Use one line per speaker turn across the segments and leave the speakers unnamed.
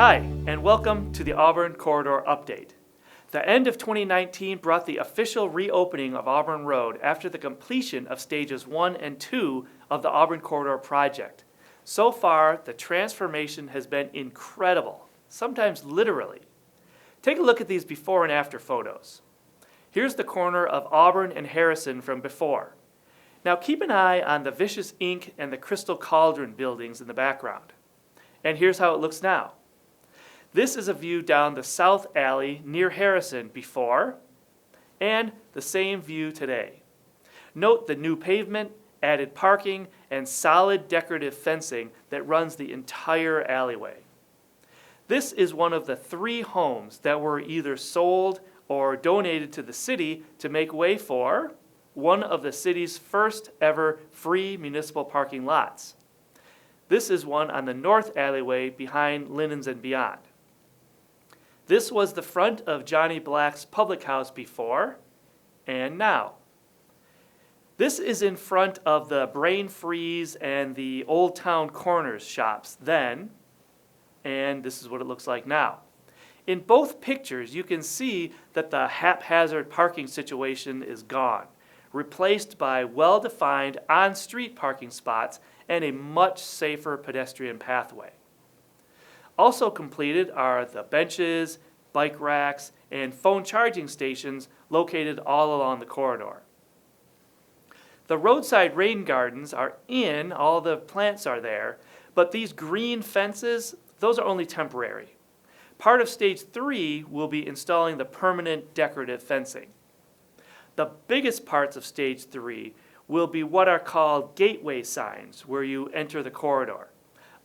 Hi, and welcome to the Auburn Corridor Update. The end of 2019 brought the official reopening of Auburn Road after the completion of stages 1 and 2 of the Auburn Corridor project. So far, the transformation has been incredible, sometimes literally. Take a look at these before and after photos. Here's the corner of Auburn and Harrison from before. Now keep an eye on the Vicious Ink and the Crystal Cauldron buildings in the background. And here's how it looks now. This is a view down the south alley near Harrison before, and the same view today. Note the new pavement, added parking, and solid decorative fencing that runs the entire alleyway. This is one of the 3 homes that were either sold or donated to the city to make way for one of the city's first ever free municipal parking lots. This is one on the north alleyway behind Linens and Beyond. This was the front of Johnny Black's public house before and now. This is in front of the Brain Freeze and the Old Town Corners shops then, and this is what it looks like now. In both pictures, you can see that the haphazard parking situation is gone, replaced by well-defined on-street parking spots and a much safer pedestrian pathway. Also completed are the benches, bike racks, and phone charging stations located all along the corridor. The roadside rain gardens are in, all the plants are there, but these green fences, those are only temporary. Part of stage 3 will be installing the permanent decorative fencing. The biggest parts of stage 3 will be what are called gateway signs where you enter the corridor.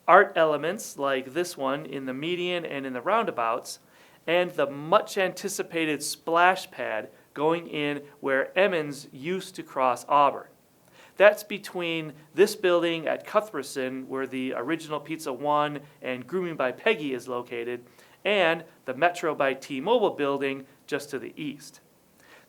Art elements like this one in the median and in the roundabouts, and the much anticipated splash pad going in where Emmons used to cross Auburn. That's between this building at Cuthbertson, where the original Pizza One and Grooming by Peggy is located, and the Metro by T-Mobile building just to the east.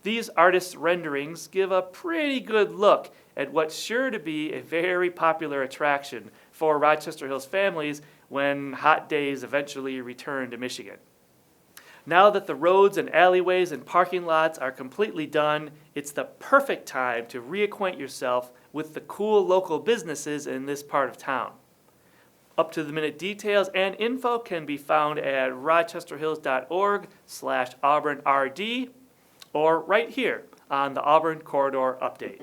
These artists' renderings give a pretty good look at what's sure to be a very popular attraction for Rochester Hills families when hot days eventually return to Michigan. Now that the roads and alleyways and parking lots are completely done, it's the perfect time to reacquaint yourself with the cool local businesses in this part of town. Up-to-the-minute details and info can be found at rochesterhills.org/AuburnRD or right here on the Auburn Corridor Update.